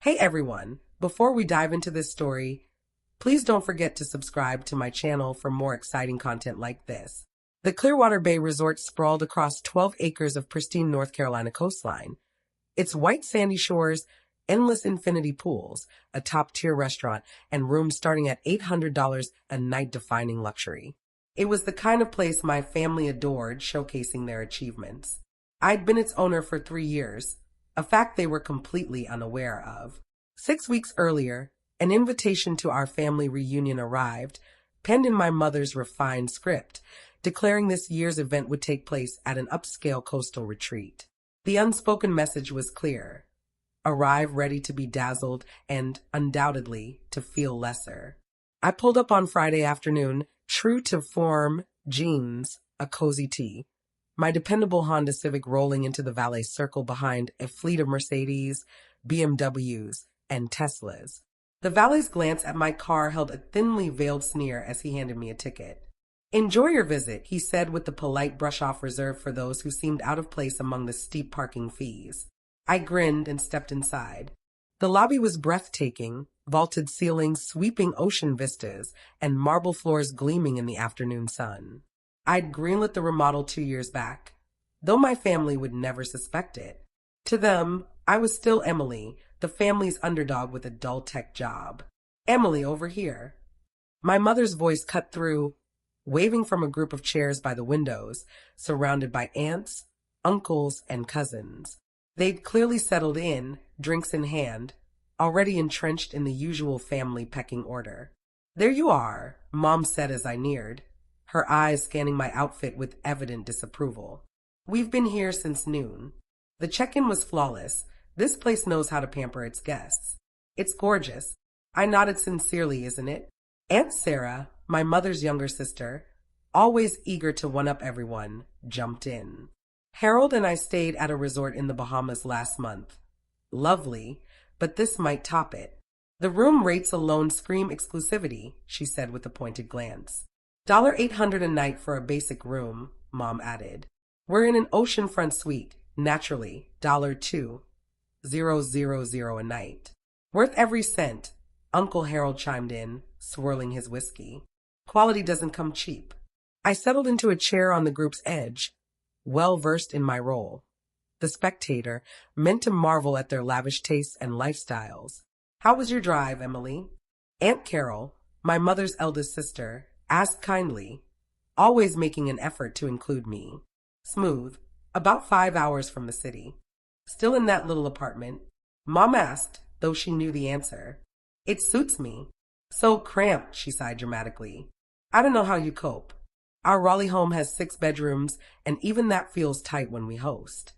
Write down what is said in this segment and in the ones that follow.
Hey everyone, before we dive into this story, please don't forget to subscribe to my channel for more exciting content like this. The Clearwater Bay Resort sprawled across 12 acres of pristine North Carolina coastline. Its white sandy shores, endless infinity pools, a top-tier restaurant, and rooms starting at $800 a night defining luxury. It was the kind of place my family adored, showcasing their achievements. I'd been its owner for 3 years, a fact they were completely unaware of. 6 weeks earlier, an invitation to our family reunion arrived, penned in my mother's refined script, declaring this year's event would take place at an upscale coastal retreat. The unspoken message was clear. Arrive ready to be dazzled and, undoubtedly, to feel lesser. I pulled up on Friday afternoon, true to form, jeans, a cozy tee, my dependable Honda Civic rolling into the valet circle behind a fleet of Mercedes, BMWs, and Teslas. The valet's glance at my car held a thinly veiled sneer as he handed me a ticket. "Enjoy your visit," he said with the polite brush-off reserved for those who seemed out of place among the steep parking fees. I grinned and stepped inside. The lobby was breathtaking, vaulted ceilings, sweeping ocean vistas, and marble floors gleaming in the afternoon sun. I'd greenlit the remodel 2 years back, though my family would never suspect it. To them, I was still Emily, the family's underdog with a dull tech job. "Emily, over here." My mother's voice cut through, waving from a group of chairs by the windows, surrounded by aunts, uncles, and cousins. They'd clearly settled in, drinks in hand, already entrenched in the usual family pecking order. "There you are," Mom said as I neared, her eyes scanning my outfit with evident disapproval. "We've been here since noon." The check-in was flawless. This place knows how to pamper its guests. "It's gorgeous." I nodded sincerely, "Isn't it?" Aunt Sarah, my mother's younger sister, always eager to one-up everyone, jumped in. "Harold and I stayed at a resort in the Bahamas last month. Lovely, but this might top it." "The room rates alone scream exclusivity," she said with a pointed glance. $800 a night for a basic room, Mom added. "We're in an oceanfront suite, naturally, $2,000 a night." "Worth every cent," Uncle Harold chimed in, swirling his whiskey. "Quality doesn't come cheap." I settled into a chair on the group's edge, well versed in my role. The spectator, meant to marvel at their lavish tastes and lifestyles. "How was your drive, Emily?" Aunt Carol, my mother's eldest sister, asked kindly, always making an effort to include me. "Smooth. About 5 hours from the city." "Still in that little apartment?" Mom asked, though she knew the answer. "It suits me." "So cramped," she sighed dramatically. "I don't know how you cope. Our Raleigh home has 6 bedrooms, and even that feels tight when we host."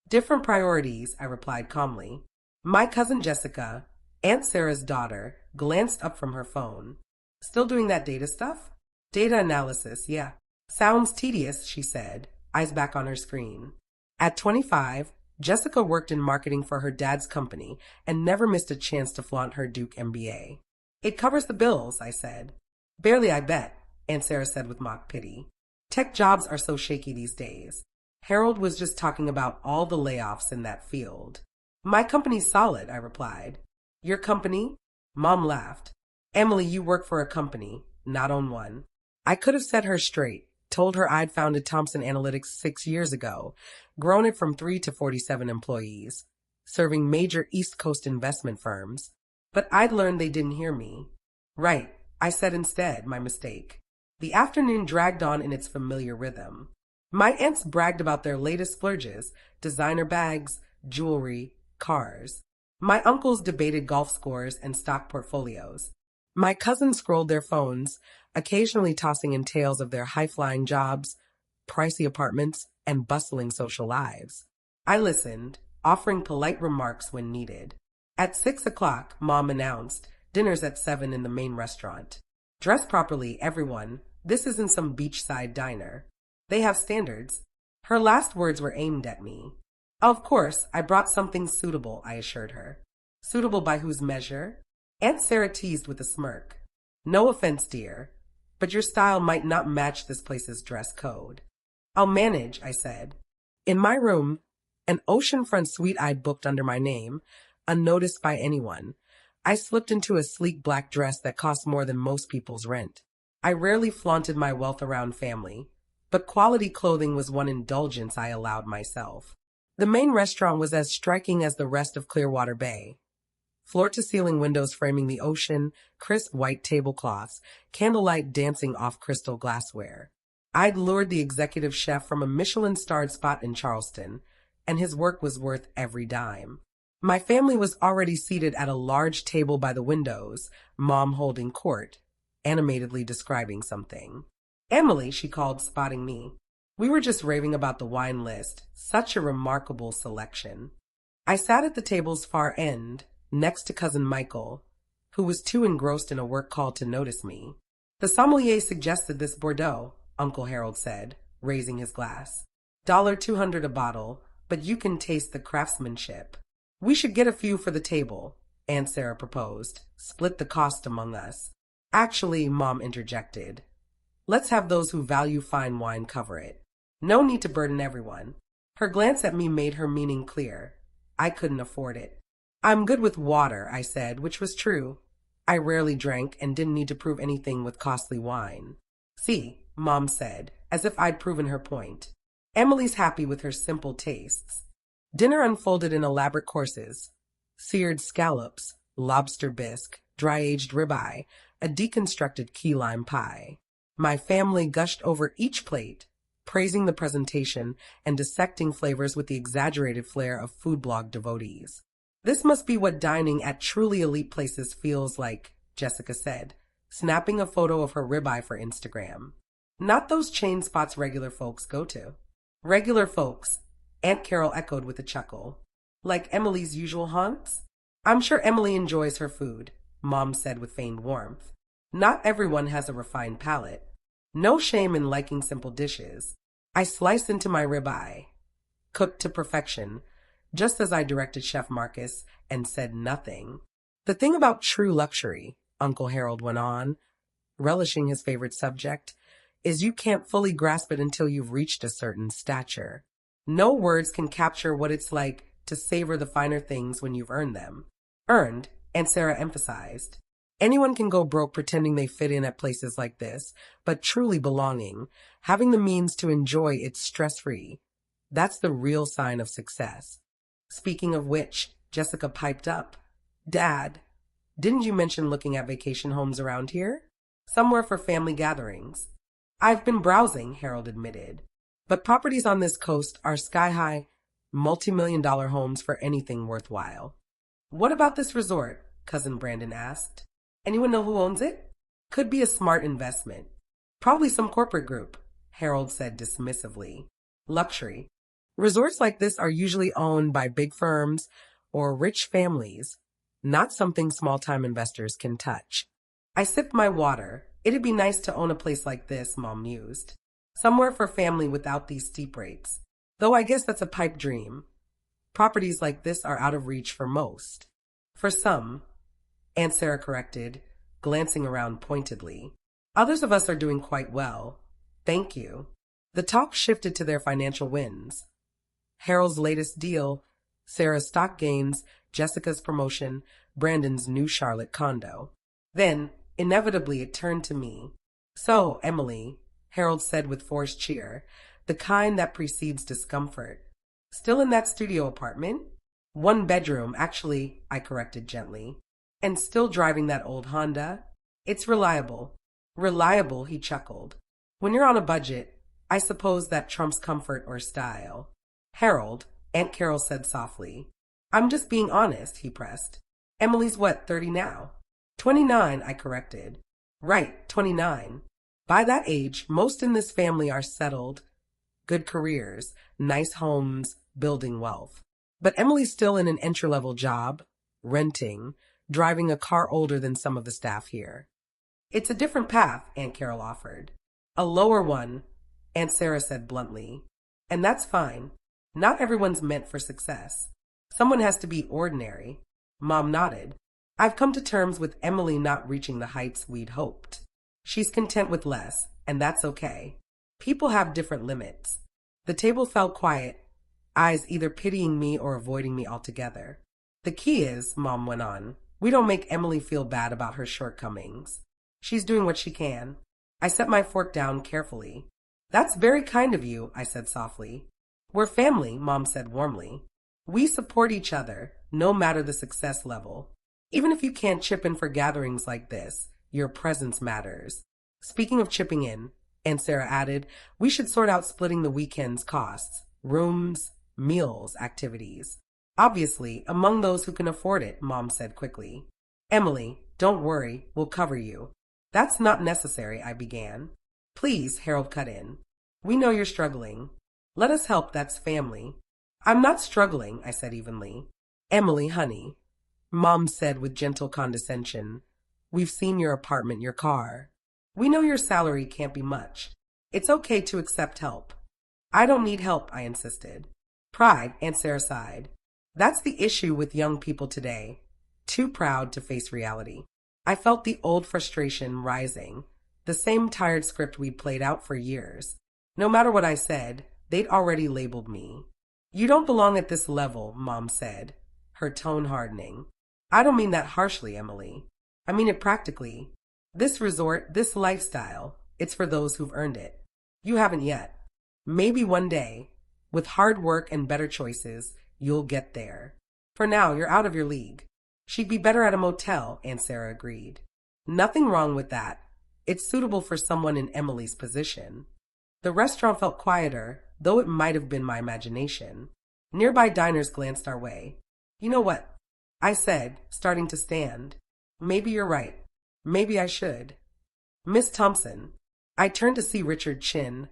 "Different priorities," I replied calmly. My cousin Jessica, Aunt Sarah's daughter, glanced up from her phone. "Still doing that data stuff?" "Data analysis, yeah." "Sounds tedious," she said, eyes back on her screen. At 25, Jessica worked in marketing for her dad's company and never missed a chance to flaunt her Duke MBA. "It covers the bills," I said. "Barely, I bet," Aunt Sarah said with mock pity. "Tech jobs are so shaky these days. Harold was just talking about all the layoffs in that field." "My company's solid," I replied. "Your company?" Mom laughed. "Emily, you work for a company, not own one." I could have set her straight, told her I'd founded Thomson Analytics 6 years ago, grown it from 3 to 47 employees, serving major East Coast investment firms. But I'd learned they didn't hear me. "Right," I said instead, my mistake. The afternoon dragged on in its familiar rhythm. My aunts bragged about their latest splurges, designer bags, jewelry, cars. My uncles debated golf scores and stock portfolios. My cousins scrolled their phones, occasionally tossing in tales of their high-flying jobs, pricey apartments, and bustling social lives. I listened, offering polite remarks when needed. At 6 o'clock, Mom announced, "Dinner's at 7 in the main restaurant. Dress properly, everyone. This isn't some beachside diner. They have standards." Her last words were aimed at me. "Of course, I brought something suitable," I assured her. "Suitable by whose measure?" Aunt Sarah teased with a smirk. "No offense, dear, but your style might not match this place's dress code." "I'll manage," I said. In my room, an oceanfront suite I'd booked under my name, unnoticed by anyone. I slipped into a sleek black dress that cost more than most people's rent. I rarely flaunted my wealth around family, but quality clothing was one indulgence I allowed myself. The main restaurant was as striking as the rest of Clearwater Bay. Floor-to-ceiling windows framing the ocean, crisp white tablecloths, candlelight dancing off crystal glassware. I'd lured the executive chef from a Michelin-starred spot in Charleston, and his work was worth every dime. My family was already seated at a large table by the windows, Mom holding court, animatedly describing something. Emily, she called, spotting me. We were just raving about the wine list. Such a remarkable selection. I sat at the table's far end, next to Cousin Michael, who was too engrossed in a work call to notice me. The sommelier suggested this Bordeaux, Uncle Harold said, raising his glass. $200 a bottle, but you can taste the craftsmanship. We should get a few for the table, Aunt Sarah proposed. Split the cost among us. Actually, Mom interjected. Let's have those who value fine wine cover it. No need to burden everyone. Her glance at me made her meaning clear. I couldn't afford it. I'm good with water, I said, which was true. I rarely drank and didn't need to prove anything with costly wine. See, Mom said, as if I'd proven her point. Emily's happy with her simple tastes. Dinner unfolded in elaborate courses. Seared scallops, lobster bisque, dry-aged ribeye, a deconstructed key lime pie. My family gushed over each plate, praising the presentation and dissecting flavors with the exaggerated flair of food blog devotees. This must be what dining at truly elite places feels like, Jessica said, snapping a photo of her ribeye for Instagram. Not those chain spots regular folks go to. Regular folks, Aunt Carol echoed with a chuckle. Like Emily's usual haunts? I'm sure Emily enjoys her food, Mom said with feigned warmth. Not everyone has a refined palate. No shame in liking simple dishes. I sliced into my ribeye, cooked to perfection, just as I directed Chef Marcus, and said nothing. The thing about true luxury, Uncle Harold went on, relishing his favorite subject, is you can't fully grasp it until you've reached a certain stature. No words can capture what it's like to savor the finer things when you've earned them. Earned, Aunt Sarah emphasized. Anyone can go broke pretending they fit in at places like this, but truly belonging, having the means to enjoy it stress-free, that's the real sign of success. Speaking of which, Jessica piped up. Dad, didn't you mention looking at vacation homes around here? Somewhere for family gatherings. I've been browsing, Harold admitted. But properties on this coast are sky-high, multi-million-dollar homes for anything worthwhile. What about this resort? Cousin Brandon asked. Anyone know who owns it? Could be a smart investment. Probably some corporate group, Harold said dismissively. Luxury. Resorts like this are usually owned by big firms or rich families, not something small-time investors can touch. I sipped my water. It'd be nice to own a place like this, Mom mused. Somewhere for family without these steep rates. Though I guess that's a pipe dream. Properties like this are out of reach for most. For some, Aunt Sarah corrected, glancing around pointedly. Others of us are doing quite well. Thank you. The talk shifted to their financial wins. Harold's latest deal, Sarah's stock gains, Jessica's promotion, Brandon's new Charlotte condo. Then, inevitably, it turned to me. So, Emily, Harold said with forced cheer, the kind that precedes discomfort. Still in that studio apartment? 1 bedroom, actually, I corrected gently. And still driving that old Honda? It's reliable. Reliable, he chuckled. When you're on a budget, I suppose that trumps comfort or style. Harold, Aunt Carol said softly. I'm just being honest, he pressed. Emily's what, 30 now? 29, I corrected. Right, 29. By that age, most in this family are settled. Good careers, nice homes, building wealth. But Emily's still in an entry-level job, renting, driving a car older than some of the staff here. It's a different path, Aunt Carol offered. A lower one, Aunt Sarah said bluntly. And that's fine. Not everyone's meant for success. Someone has to be ordinary. Mom nodded. I've come to terms with Emily not reaching the heights we'd hoped. She's content with less, and that's okay. People have different limits. The table fell quiet, eyes either pitying me or avoiding me altogether. The key is, Mom went on, we don't make Emily feel bad about her shortcomings. She's doing what she can. I set my fork down carefully. That's very kind of you, I said softly. We're family, Mom said warmly. We support each other, no matter the success level. Even if you can't chip in for gatherings like this, your presence matters. Speaking of chipping in, Aunt Sarah added, we should sort out splitting the weekend's costs, rooms, meals, activities. Obviously, among those who can afford it, Mom said quickly. Emily, don't worry, we'll cover you. That's not necessary, I began. Please, Harold cut in. We know you're struggling. Let us help, that's family. I'm not struggling, I said evenly. Emily, honey, Mom said with gentle condescension. We've seen your apartment, your car. We know your salary can't be much. It's okay to accept help. I don't need help, I insisted. Pride, Aunt Sarah sighed. That's the issue with young people today. Too proud to face reality. I felt the old frustration rising, the same tired script we'd played out for years. No matter what I said, they'd already labeled me. You don't belong at this level, Mom said, her tone hardening. I don't mean that harshly, Emily. I mean it practically. This resort, this lifestyle, it's for those who've earned it. You haven't yet. Maybe one day, with hard work and better choices, you'll get there. For now, you're out of your league. She'd be better at a motel, Aunt Sarah agreed. Nothing wrong with that. It's suitable for someone in Emily's position. The restaurant felt quieter, though it might have been my imagination. Nearby diners glanced our way. You know what? I said, starting to stand. Maybe you're right. Maybe I should. Miss Thompson. I turned to see Richard Chin,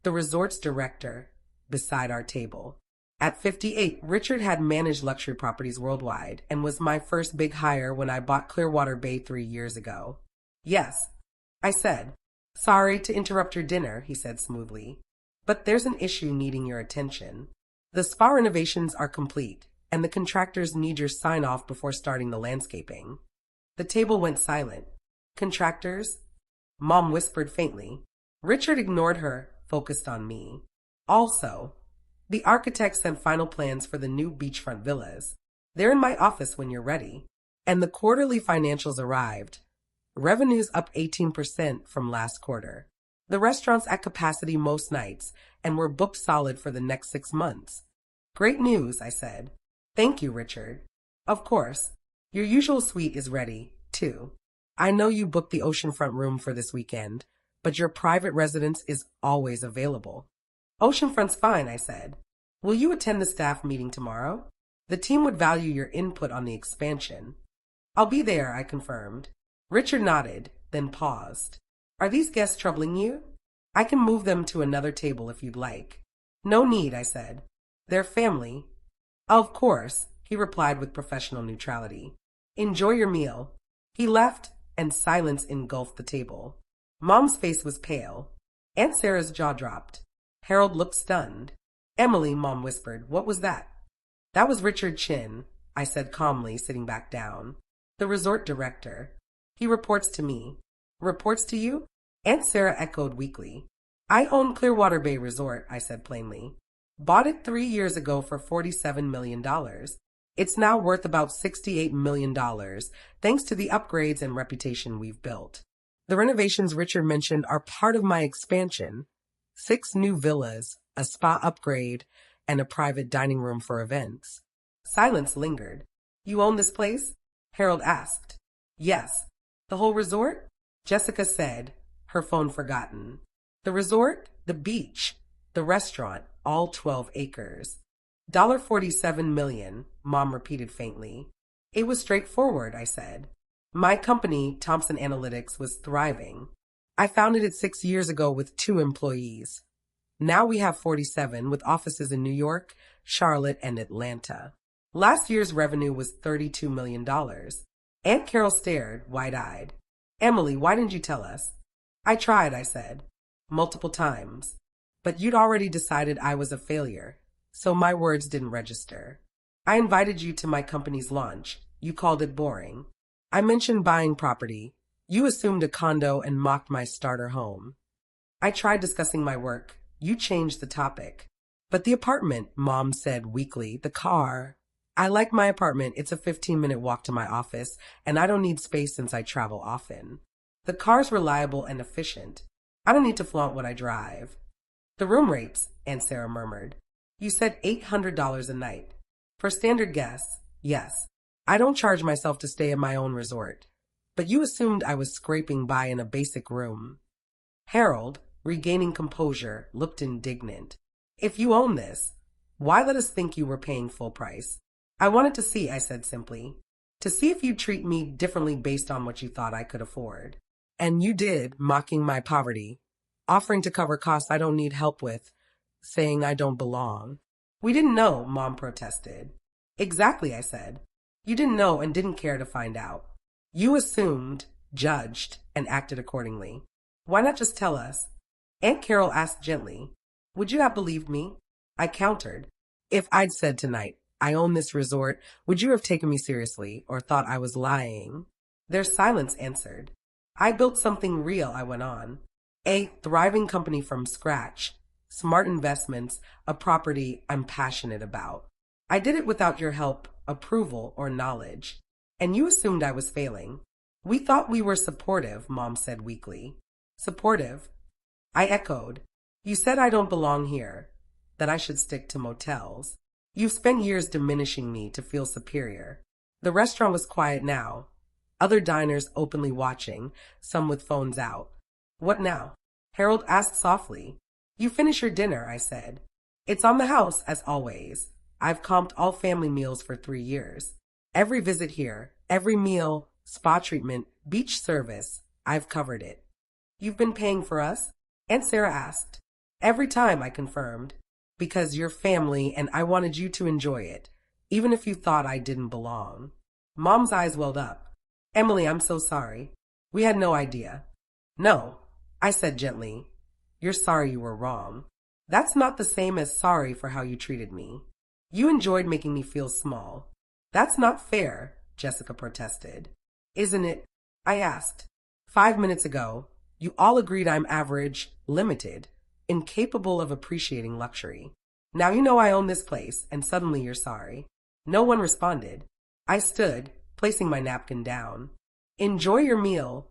the resort's director, beside our table. At 58, Richard had managed luxury properties worldwide and was my first big hire when I bought Clearwater Bay 3 years ago. Yes, I said. Sorry to interrupt your dinner, he said smoothly. But there's an issue needing your attention. The spa renovations are complete, and the contractors need your sign-off before starting the landscaping. The table went silent. Contractors? Mom whispered faintly. Richard ignored her, focused on me. Also, the architect sent final plans for the new beachfront villas. They're in my office when you're ready. And the quarterly financials arrived. Revenue's up 18% from last quarter. The restaurant's at capacity most nights, and we're booked solid for the next 6 months. Great news, I said. Thank you, Richard. Of course. Your usual suite is ready, too. I know you booked the oceanfront room for this weekend, but your private residence is always available. Oceanfront's fine, I said. Will you attend the staff meeting tomorrow? The team would value your input on the expansion. I'll be there, I confirmed. Richard nodded, then paused. Are these guests troubling you? I can move them to another table if you'd like. No need, I said. They're family. Of course, he replied with professional neutrality. Enjoy your meal. He left, and silence engulfed the table. Mom's face was pale. Aunt Sarah's jaw dropped. Harold looked stunned. Emily, Mom whispered, what was that? That was Richard Chin, I said calmly, sitting back down. The resort director. He reports to me. Reports to you? Aunt Sarah echoed weakly. I own Clearwater Bay Resort, I said plainly. Bought it 3 years ago for $47 million. It's now worth about $68 million, thanks to the upgrades and reputation we've built. The renovations Richard mentioned are part of my expansion. 6 new villas, a spa upgrade, and a private dining room for events. Silence lingered. You own this place? Harold asked. Yes. The whole resort? Jessica said, her phone forgotten. The resort, the beach, the restaurant, all 12 acres. $47 million, Mom repeated faintly. It was straightforward, I said. My company, Thompson Analytics, was thriving. I founded it 6 years ago with 2 employees. Now we have 47 with offices in New York, Charlotte, and Atlanta. Last year's revenue was $32 million. Aunt Carol stared, wide-eyed. Emily, why didn't you tell us? I tried, I said. Multiple times. But you'd already decided I was a failure, so my words didn't register. I invited you to my company's launch. You called it boring. I mentioned buying property. You assumed a condo and mocked my starter home. I tried discussing my work. You changed the topic. But the apartment, Mom said weakly, the car. I like my apartment. It's a 15-minute walk to my office, and I don't need space since I travel often. The car's reliable and efficient. I don't need to flaunt what I drive. The room rates, Aunt Sarah murmured. You said $800 a night. For standard guests, yes. I don't charge myself to stay in my own resort. But you assumed I was scraping by in a basic room. Harold, regaining composure, looked indignant. If you own this, why let us think you were paying full price? I wanted to see, I said simply. To see if you'd treat me differently based on what you thought I could afford. And you did, mocking my poverty, offering to cover costs I don't need help with, saying I don't belong. We didn't know, Mom protested. Exactly, I said. You didn't know and didn't care to find out. You assumed, judged, and acted accordingly. Why not just tell us? Aunt Carol asked gently. Would you have believed me? I countered. If I'd said tonight, I own this resort, would you have taken me seriously or thought I was lying? Their silence answered. I built something real, I went on. A thriving company from scratch, smart investments, a property I'm passionate about. I did it without your help, approval, or knowledge. And you assumed I was failing. We thought we were supportive, Mom said weakly. Supportive? I echoed. You said I don't belong here, that I should stick to motels. You've spent years diminishing me to feel superior. The restaurant was quiet now. Other diners openly watching, some with phones out. What now? Harold asked softly. You finish your dinner, I said. It's on the house, as always. I've comped all family meals for 3 years. Every visit here, every meal, spa treatment, beach service, I've covered it. You've been paying for us? Aunt Sarah asked. Every time, I confirmed. Because you're family and I wanted you to enjoy it, even if you thought I didn't belong. Mom's eyes welled up. Emily, I'm so sorry. We had no idea. No, I said gently. You're sorry you were wrong. That's not the same as sorry for how you treated me. You enjoyed making me feel small. That's not fair, Jessica protested. Isn't it? I asked. 5 minutes ago, you all agreed I'm average, limited, incapable of appreciating luxury. Now you know I own this place, and suddenly you're sorry. No one responded. I stood, placing my napkin down. Enjoy your meal.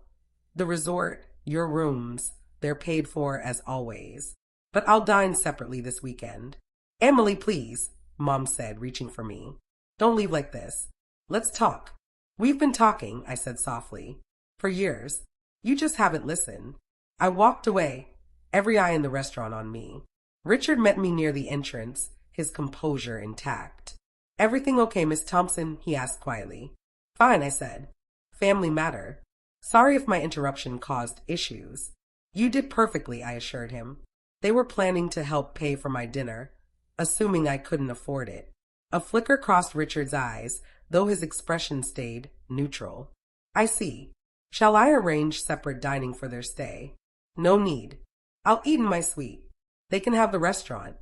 The resort, your rooms, they're paid for as always. But I'll dine separately this weekend. Emily, please, Mom said, reaching for me. Don't leave like this. Let's talk. We've been talking, I said softly. For years. You just haven't listened. I walked away, every eye in the restaurant on me. Richard met me near the entrance, his composure intact. Everything okay, Miss Thompson? He asked quietly. Fine, I said. Family matter. Sorry if my interruption caused issues. You did perfectly, I assured him. They were planning to help pay for my dinner, assuming I couldn't afford it. A flicker crossed Richard's eyes, though his expression stayed neutral. I see. Shall I arrange separate dining for their stay? No need. I'll eat in my suite. They can have the restaurant.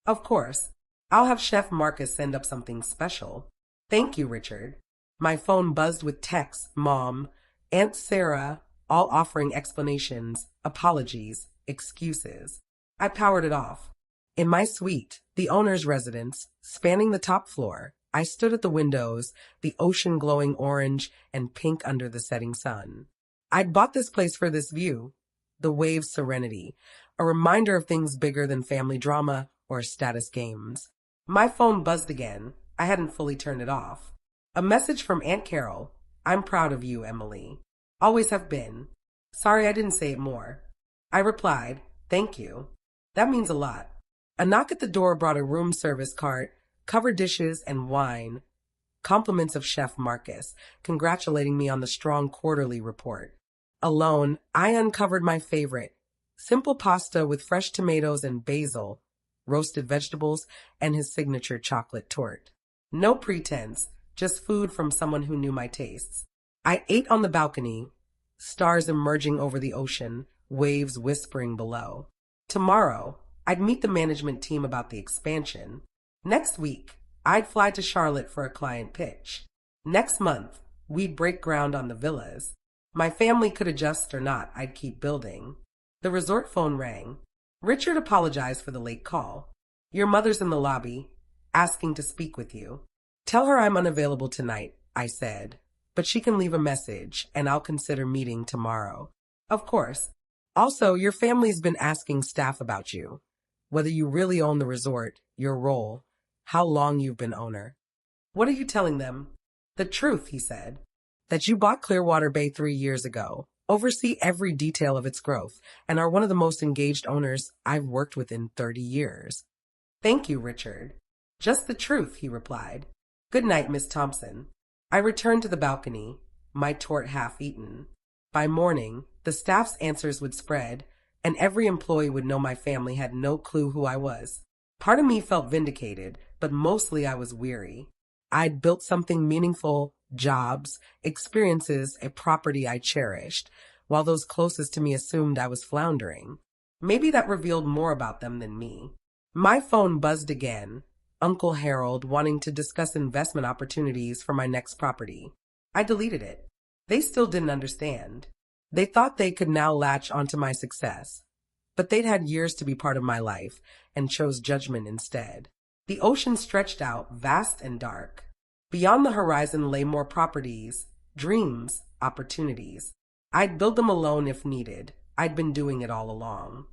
Of course. I'll have Chef Marcus send up something special. Thank you, Richard. My phone buzzed with texts, Mom, Aunt Sarah, all offering explanations, apologies, excuses. I powered it off. In my suite, the owner's residence, spanning the top floor, I stood at the windows, the ocean glowing orange and pink under the setting sun. I'd bought this place for this view, the wave's serenity, a reminder of things bigger than family drama or status games. My phone buzzed again. I hadn't fully turned it off. A message from Aunt Carol. I'm proud of you, Emily. Always have been. Sorry I didn't say it more. I replied, thank you. That means a lot. A knock at the door brought a room service cart, covered dishes, and wine. Compliments of Chef Marcus, congratulating me on the strong quarterly report. Alone, I uncovered my favorite, simple pasta with fresh tomatoes and basil, roasted vegetables, and his signature chocolate torte. No pretense, just food from someone who knew my tastes. I ate on the balcony, stars emerging over the ocean, waves whispering below. Tomorrow, I'd meet the management team about the expansion. Next week, I'd fly to Charlotte for a client pitch. Next month, we'd break ground on the villas. My family could adjust or not, I'd keep building. The resort phone rang. Richard apologized for the late call. Your mother's in the lobby, asking to speak with you. Tell her I'm unavailable tonight, I said, but she can leave a message and I'll consider meeting tomorrow. Of course. Also, your family's been asking staff about you. Whether you really own the resort, your role, how long you've been owner. What are you telling them? The truth, he said. That you bought Clearwater Bay 3 years ago, oversee every detail of its growth, and are one of the most engaged owners I've worked with in 30 years. Thank you, Richard. Just the truth, he replied. Good night, Miss Thompson. I returned to the balcony, my torte half eaten. By morning, the staff's answers would spread, and every employee would know my family had no clue who I was. Part of me felt vindicated, but mostly I was weary. I'd built something meaningful, jobs, experiences, a property I cherished, while those closest to me assumed I was floundering. Maybe that revealed more about them than me. My phone buzzed again, Uncle Harold wanting to discuss investment opportunities for my next property. I deleted it. They still didn't understand. They thought they could now latch onto my success. But they'd had years to be part of my life and chose judgment instead. The ocean stretched out, vast and dark. Beyond the horizon lay more properties, dreams, opportunities. I'd build them alone if needed. I'd been doing it all along.